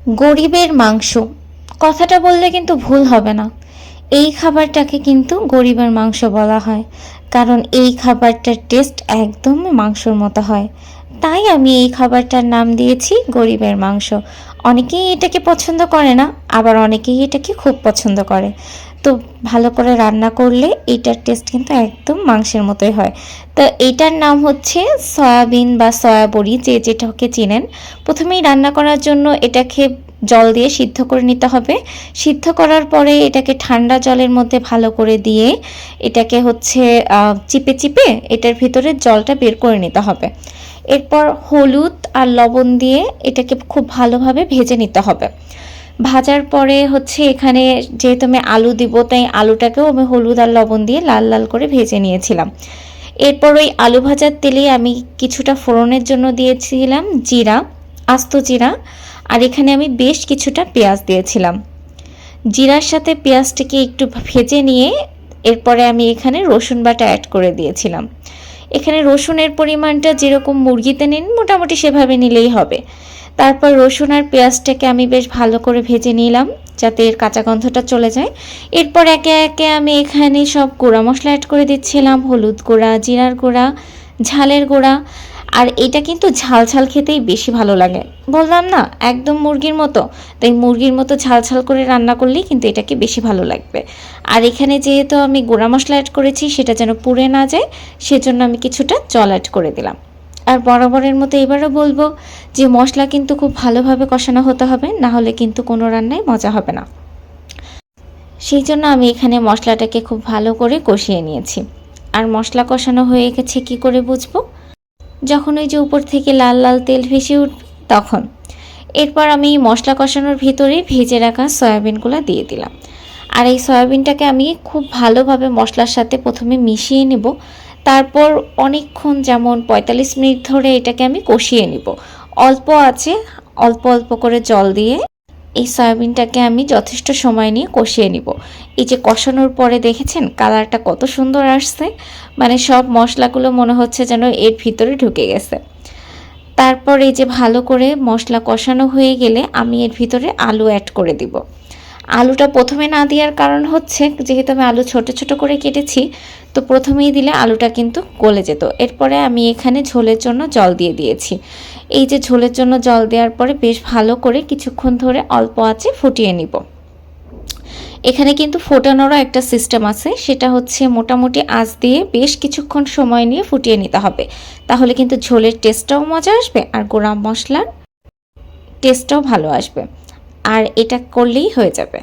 গরিবের মাংস কথাটা বললে কিন্তু ভুল হবে না। এই খাবারটাকে কিন্তু গরিবের মাংস বলা হয়, কারণ এই খাবারটার টেস্ট একদমই মাংসর মতো হয়। তাই আমি এই খাবারটার নাম দিয়েছি গরিবের মাংস। অনেকেই এটাকে পছন্দ করে না, আবার অনেকেই এটাকে খুব পছন্দ করে। তো ভালো করে রান্না করলে এটার টেস্ট কিন্তু একদম মাংসের মতোই হয়। তো এটার নাম হচ্ছে সয়াবিন বা সয়াবড়ি, যে যেটাকে চিনেন। প্রথমেই রান্না করার জন্য এটাকে জল দিয়ে সিদ্ধ করে নিতে হবে। সিদ্ধ করার পরে এটাকে ঠান্ডা জলের মধ্যে ভালো করে দিয়ে এটাকে হচ্ছে চিপে চিপে এটার ভিতরে জলটা বের করে নিতে হবে। এরপর হলুদ আর লবণ দিয়ে এটাকে খুব ভালোভাবে ভেজে নিতে হবে। ভাজার পরে হচ্ছে এখানে যেহেতু আমি আলু দিব, তাই আলুটাকেও আমি হলুদ আর লবণ দিয়ে লাল লাল করে ভেজে নিয়েছিলাম। এরপর ওই আলু ভাজার তেলে আমি কিছুটা ফোড়নের জন্য দিয়েছিলাম জিরা, আস্ত জিরা, আর এখানে আমি বেশ কিছুটা পেঁয়াজ দিয়েছিলাম। জিরার সাথে পেঁয়াজটাকে একটু ভেজে নিয়ে এরপরে আমি এখানে রসুন বাটা অ্যাড করে দিয়েছিলাম। এখানে রসুনের পরিমাণটা যেরকম মুরগিতে নিন মোটামুটি সেভাবে নিলেই হবে। তারপর রসুন আর পেঁয়াজটাকে আমি বেশ ভালো করে ভেজে নিলাম যাতে এর কাঁচা গন্ধটা চলে যায়। এরপর একে একে আমি এখানে সব গুঁড়া মশলা অ্যাড করে দিচ্ছিলাম, হলুদ গুঁড়া, জিরার গুঁড়া, ঝালের গুঁড়া। আর এটা কিন্তু ঝাল ঝাল খেতেই বেশি ভালো লাগে, বললাম না একদম মুরগির মতো। তাই মুরগির মতো ঝাল ঝাল করে রান্না করলেই কিন্তু এটাকে বেশি ভালো লাগবে। আর এখানে যেহেতু আমি গুঁড়া মশলা অ্যাড করেছি সেটা যেন পুড়ে না যায়, সেজন্য আমি কিছুটা জল অ্যাড করে দিলাম। আর বরাবরের মতো এবারও বলবো যে মশলা কিন্তু খুব ভালোভাবে কষানো হতে হবে, না হলে কিন্তু কোনো রান্নায় মজা হবে না। সেই জন্য আমি এখানে মশলাটাকে খুব ভালো করে কষিয়ে নিয়েছি। আর মশলা কষানো হয়ে গেছে কি করে বুঝবো? যখন ওই যে উপর থেকে লাল লাল তেল ভেসে উঠবে তখন। এরপর আমি মশলা কষানোর ভিতরে ভেজে রাখা সয়াবিনগুলো দিয়ে দিলাম। আর এই সয়াবিনটাকে আমি খুব ভালোভাবে মশলার সাথে প্রথমে মিশিয়ে নেব। তারপর অনেকক্ষণ, যেমন 45 মিনিট ধরে এটাকে আমি কষিয়ে নেব। অল্প আছে, অল্প অল্প করে জল দিয়ে এই সয়াবিনটাকে আমি যথেষ্ট সময় নিয়ে কষিয়ে নিব। এই যে কষানোর পরে দেখেছেন কালারটা কত সুন্দর আসছে, মানে সব মশলাগুলো মনে হচ্ছে যেন এর ভিতরে ঢুকে গেছে। তারপর এই যে ভালো করে মশলা কষানো হয়ে গেলে আমি এর ভিতরে আলু অ্যাড করে দিব। আলুটা প্রথমে না দেওয়ার কারণ হচ্ছে যেহেতু আমি আলু ছোট ছোট করে কেটেছি, তো প্রথমেই দিলে আলুটা কিন্তু গলে যেত। এরপরে আমি এখানে ঝোলের জন্য জল দিয়ে দিয়েছি। এই যে ঝোলের জন্য জল দেওয়ার পরে বেশ ভালো করে কিছুক্ষণ ধরে অল্প আঁচে ফুটিয়ে নিব। এখানে কিন্তু ফোটানোরও একটা সিস্টেম আছে, সেটা হচ্ছে মোটামুটি আঁচ দিয়ে বেশ কিছুক্ষণ সময় নিয়ে ফুটিয়ে নিতে হবে। তাহলে কিন্তু ঝোলের টেস্টটাও মজা আসবে আর গুঁড়া মশলার টেস্টটাও ভালো আসবে। আর এটা করলেই হয়ে যাবে।